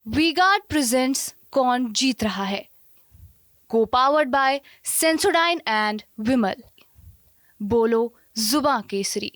V-Guard presents कौन जीत रहा है, को पावर्ड बाय सेंसोडाइन एंड विमल। बोलो जुबां केसरी।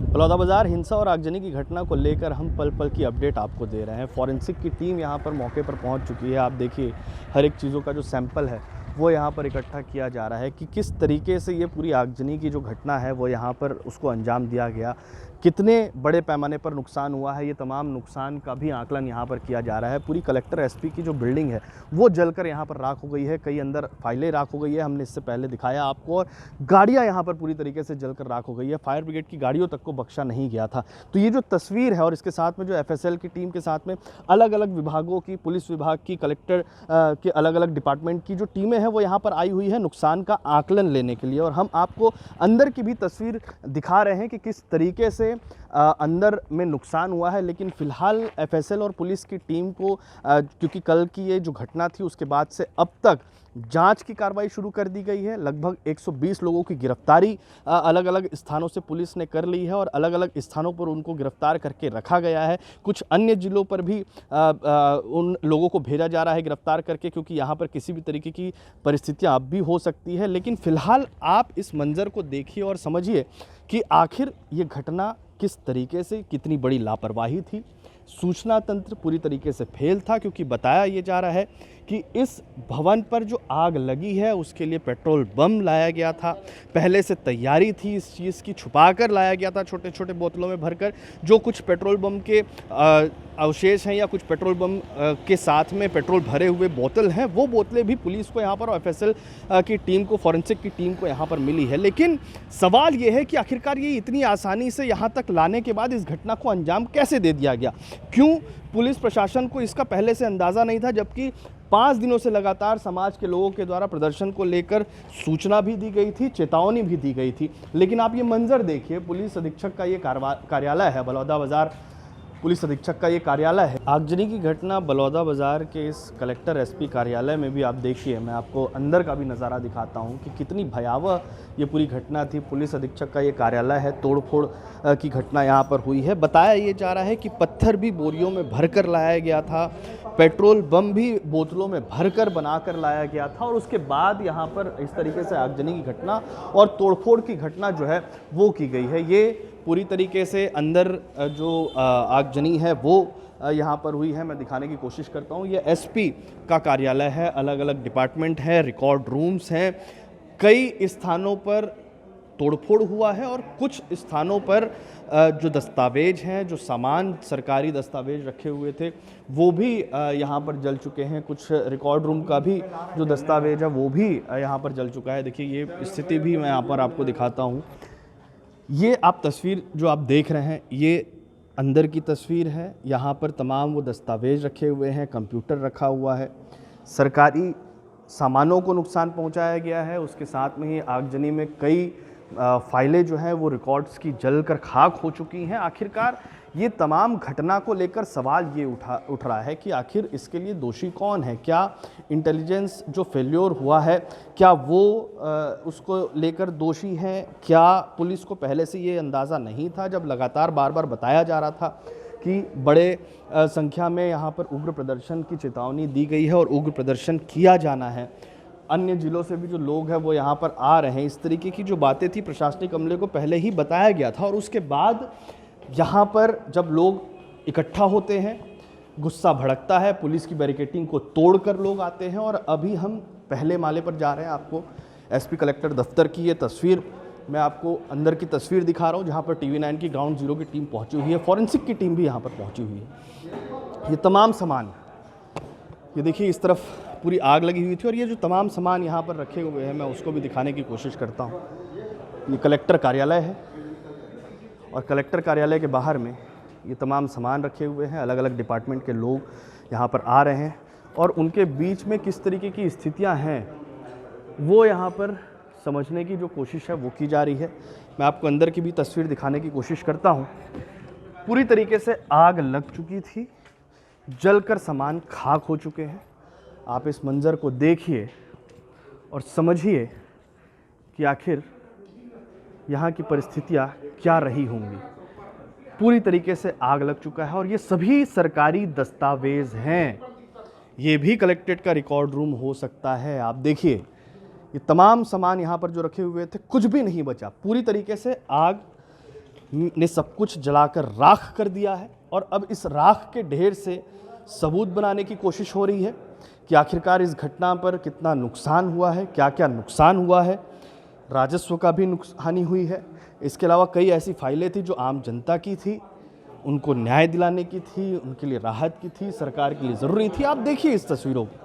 बलौदाबाजार हिंसा और आगजनी की घटना को लेकर हम पल पल की अपडेट आपको दे रहे हैं। फॉरेंसिक की टीम यहाँ पर मौके पर पहुँच चुकी है। आप देखिए, हर एक चीज़ों का जो सैंपल है वो यहाँ पर इकट्ठा किया जा रहा है कि किस तरीके से ये पूरी आगजनी की जो घटना है वो यहाँ पर उसको अंजाम दिया गया, कितने बड़े पैमाने पर नुकसान हुआ है। ये तमाम नुकसान का भी आकलन यहाँ पर किया जा रहा है। पूरी कलेक्टर एसपी की जो बिल्डिंग है वो जलकर यहाँ पर राख हो गई है, कई अंदर फाइलें राख हो गई है, हमने इससे पहले दिखाया आपको, और गाड़ियाँ यहाँ पर पूरी तरीके से जलकर राख हो गई है। फायर ब्रिगेड की गाड़ियों तक को बख्शा नहीं गया था। तो ये जो तस्वीर है और इसके साथ में जो एफएसएल की टीम के साथ में अलग अलग विभागों की, पुलिस विभाग की, कलेक्टर के अलग अलग डिपार्टमेंट की जो टीमें हैं वो यहाँ पर आई हुई है नुकसान का आकलन लेने के लिए। और हम आपको अंदर की भी तस्वीर दिखा रहे हैं कि किस तरीके से अंदर में नुकसान हुआ है। लेकिन फ़िलहाल एफएसएल और पुलिस की टीम को क्योंकि कल की ये जो घटना थी उसके बाद से अब तक जांच की कार्रवाई शुरू कर दी गई है। लगभग 120 लोगों की गिरफ्तारी अलग अलग स्थानों से पुलिस ने कर ली है और अलग अलग स्थानों पर उनको गिरफ्तार करके रखा गया है। कुछ अन्य ज़िलों पर भी उन लोगों को भेजा जा रहा है गिरफ्तार करके, क्योंकि यहाँ पर किसी भी तरीके की परिस्थितियाँ अब भी हो सकती है। लेकिन फ़िलहाल आप इस मंज़र को देखिए और समझिए कि आखिर ये घटना किस तरीके से, कितनी बड़ी लापरवाही थी। सूचना तंत्र पूरी तरीके से फेल था, क्योंकि बताया ये जा रहा है कि इस भवन पर जो आग लगी है उसके लिए पेट्रोल बम लाया गया था। पहले से तैयारी थी इस चीज़ की, छुपा कर लाया गया था छोटे छोटे बोतलों में भरकर। जो कुछ पेट्रोल बम के अवशेष हैं या कुछ पेट्रोल बम के साथ में पेट्रोल भरे हुए बोतल हैं, वो बोतलें भी पुलिस को यहाँ पर और एफएसएल की टीम को, फॉरेंसिक की टीम को यहाँ पर मिली है। लेकिन सवाल ये है कि आखिरकार ये इतनी आसानी से यहाँ तक लाने के बाद इस घटना को अंजाम कैसे दे दिया गया? क्यों पुलिस प्रशासन को इसका पहले से अंदाज़ा नहीं था, जबकि 5 दिनों से लगातार समाज के लोगों के द्वारा प्रदर्शन को लेकर सूचना भी दी गई थी, चेतावनी भी दी गई थी। लेकिन आप ये मंजर देखिए, पुलिस अधीक्षक का ये कार्यालय है, बलौदाबाजार पुलिस अधीक्षक का ये कार्यालय है। आगजनी की घटना बलौदाबाजार के इस कलेक्टर एसपी कार्यालय में भी आप देखिए, मैं आपको अंदर का भी नज़ारा दिखाता हूँ कि कितनी भयावह ये पूरी घटना थी। पुलिस अधीक्षक का ये कार्यालय है, तोड़फोड़ की घटना यहाँ पर हुई है। बताया ये जा रहा है कि पत्थर भी बोरियों में भरकर लाया गया था, पेट्रोल बम भी बोतलों में भरकर बनाकर लाया गया था, और उसके बाद यहाँ पर इस तरीके से आगजनी की घटना और तोड़फोड़ की घटना जो है वो की गई है। ये पूरी तरीके से अंदर जो आगजनी है वो यहाँ पर हुई है। मैं दिखाने की कोशिश करता हूँ। ये एसपी का कार्यालय है, अलग अलग डिपार्टमेंट है, रिकॉर्ड रूम्स हैं, कई स्थानों पर तोड़फोड़ हुआ है और कुछ स्थानों पर जो दस्तावेज हैं, जो सामान सरकारी दस्तावेज रखे हुए थे वो भी यहाँ पर जल चुके हैं। कुछ रिकॉर्ड रूम का भी जो दस्तावेज है वो भी यहाँ पर जल चुका है। देखिए, ये स्थिति भी मैं यहाँ पर आपको दिखाता हूँ। ये आप तस्वीर जो आप देख रहे हैं ये अंदर की तस्वीर है। यहाँ पर तमाम वो दस्तावेज रखे हुए हैं, कंप्यूटर रखा हुआ है, सरकारी सामानों को नुकसान पहुँचाया गया है। उसके साथ में ही आगजनी में कई फाइलें जो हैं वो रिकॉर्ड्स की जलकर खाक हो चुकी हैं। आखिरकार ये तमाम घटना को लेकर सवाल ये उठ रहा है कि आखिर इसके लिए दोषी कौन है? क्या इंटेलिजेंस जो फेल्योर हुआ है, क्या वो उसको लेकर दोषी हैं? क्या पुलिस को पहले से ये अंदाज़ा नहीं था, जब लगातार बार बार बताया जा रहा था कि बड़े संख्या में यहाँ पर उग्र प्रदर्शन की चेतावनी दी गई है और उग्र प्रदर्शन किया जाना है, अन्य ज़िलों से भी जो लोग हैं वो यहाँ पर आ रहे हैं, इस तरीके की जो बातें थी प्रशासनिक अमले को पहले ही बताया गया था। और उसके बाद यहाँ पर जब लोग इकट्ठा होते हैं, गुस्सा भड़कता है, पुलिस की बैरिकेडिंग को तोड़कर लोग आते हैं। और अभी हम पहले माले पर जा रहे हैं। आपको एसपी कलेक्टर दफ्तर की ये तस्वीर, मैं आपको अंदर की तस्वीर दिखा रहा हूँ, जहाँ पर TV9 की ग्राउंड ज़ीरो की टीम पहुँची हुई है, फॉरेंसिक की टीम भी यहाँ पर पहुँची हुई है। ये तमाम सामान, ये देखिए, इस तरफ पूरी आग लगी हुई थी और ये जो तमाम सामान यहाँ पर रखे हुए हैं मैं उसको भी दिखाने की कोशिश करता हूँ। ये कलेक्टर कार्यालय है और कलेक्टर कार्यालय के बाहर में ये तमाम सामान रखे हुए हैं। अलग अलग डिपार्टमेंट के लोग यहाँ पर आ रहे हैं और उनके बीच में किस तरीके की स्थितियाँ हैं वो यहाँ पर समझने की जो कोशिश है वो की जा रही है। मैं आपको अंदर की भी तस्वीर दिखाने की कोशिश करता हूँ। पूरी तरीके से आग लग चुकी थी, जलकर सामान खाक हो चुके हैं। आप इस मंज़र को देखिए और समझिए कि आखिर यहाँ की परिस्थितियाँ क्या रही होंगी। पूरी तरीके से आग लग चुका है और ये सभी सरकारी दस्तावेज हैं। ये भी कलेक्ट्रेट का रिकॉर्ड रूम हो सकता है। आप देखिए ये तमाम सामान यहाँ पर जो रखे हुए थे, कुछ भी नहीं बचा। पूरी तरीके से आग ने सब कुछ जलाकर राख कर दिया है और अब इस राख के ढेर से सबूत बनाने की कोशिश हो रही है कि आखिरकार इस घटना पर कितना नुकसान हुआ है, क्या क्या नुकसान हुआ है। राजस्व का भी हानि हुई है। इसके अलावा कई ऐसी फाइलें थी जो आम जनता की थी, उनको न्याय दिलाने की थी, उनके लिए राहत की थी, सरकार के लिए ज़रूरी थी। आप देखिए इस तस्वीरों को,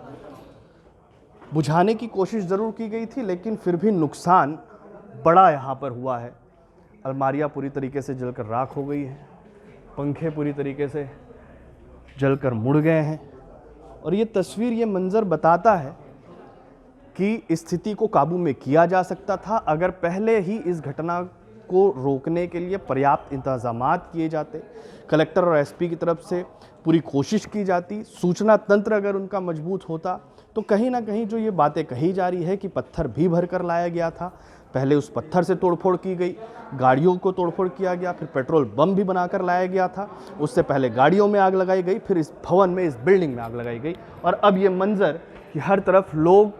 बुझाने की कोशिश ज़रूर की गई थी लेकिन फिर भी नुकसान बड़ा यहाँ पर हुआ है। अलमारियाँ पूरी तरीके से जलकर राख हो गई हैं, पंखे पूरी तरीके से जलकर मुड़ गए हैं और ये तस्वीर, ये मंजर बताता है कि स्थिति को काबू में किया जा सकता था अगर पहले ही इस घटना को रोकने के लिए पर्याप्त इंतजामात किए जाते, कलेक्टर और एसपी की तरफ से पूरी कोशिश की जाती, सूचना तंत्र अगर उनका मजबूत होता तो कहीं ना कहीं जो ये बातें कही जा रही है कि पत्थर भी भर कर लाया गया था, पहले उस पत्थर से तोड़फोड़ की गई, गाड़ियों को तोड़फोड़ किया गया, फिर पेट्रोल बम भी बनाकर लाया गया था, उससे पहले गाड़ियों में आग लगाई गई, फिर इस भवन में, इस बिल्डिंग में आग लगाई गई और अब ये मंजर कि हर तरफ लोग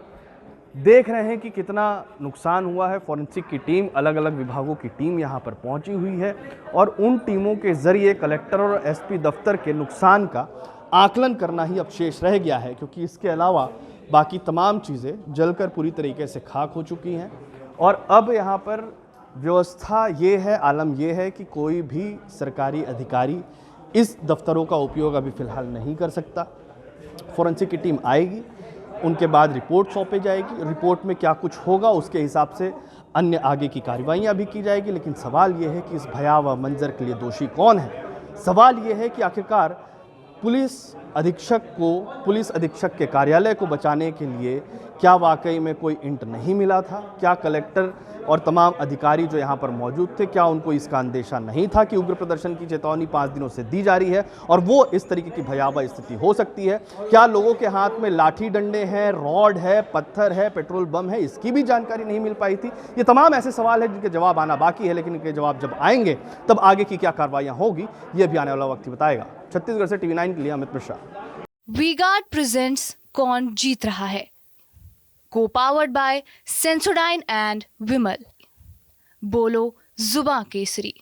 देख रहे हैं कि कितना नुकसान हुआ है। फॉरेंसिक की टीम, अलग अलग विभागों की टीम यहाँ पर पहुँची हुई है और उन टीमों के ज़रिए कलेक्टर और एसपी दफ्तर के नुकसान का आकलन करना ही अब शेष रह गया है, क्योंकि इसके अलावा बाकी तमाम चीज़ें जलकर पूरी तरीके से खाक हो चुकी हैं। और अब यहाँ पर व्यवस्था ये है, आलम ये है कि कोई भी सरकारी अधिकारी इस दफ्तरों का उपयोग अभी फ़िलहाल नहीं कर सकता। फॉरेंसिक की टीम आएगी, उनके बाद रिपोर्ट सौंपी जाएगी, रिपोर्ट में क्या कुछ होगा उसके हिसाब से अन्य आगे की कार्रवाइयाँ भी की जाएगी। लेकिन सवाल ये है कि इस भयावह मंजर के लिए दोषी कौन है। सवाल ये है कि आखिरकार पुलिस अधीक्षक के कार्यालय को बचाने के लिए क्या वाकई में कोई इंट नहीं मिला था? क्या कलेक्टर और तमाम अधिकारी जो यहाँ पर मौजूद थे, क्या उनको इसका अंदेशा नहीं था कि उग्र प्रदर्शन की चेतावनी 5 दिनों से दी जा रही है और वो इस तरीके की भयावह स्थिति हो सकती है? क्या लोगों के हाथ में लाठी डंडे हैं, रॉड है, पत्थर है, पेट्रोल बम है, इसकी भी जानकारी नहीं मिल पाई थी? ये तमाम ऐसे सवाल हैं जिनके जवाब आना बाकी है, लेकिन इनके जवाब जब आएंगे तब आगे की क्या कार्रवाइयाँ होगी ये भी आने वाला वक्त ही बताएगा। छत्तीसगढ़ से TV9 के लिए अमित मिश्रा। वी-गार्ड प्रेजेंट्स कौन जीत रहा है, को पावर्ड बाय सेंसोडाइन एंड विमल। बोलो जुबां केसरी।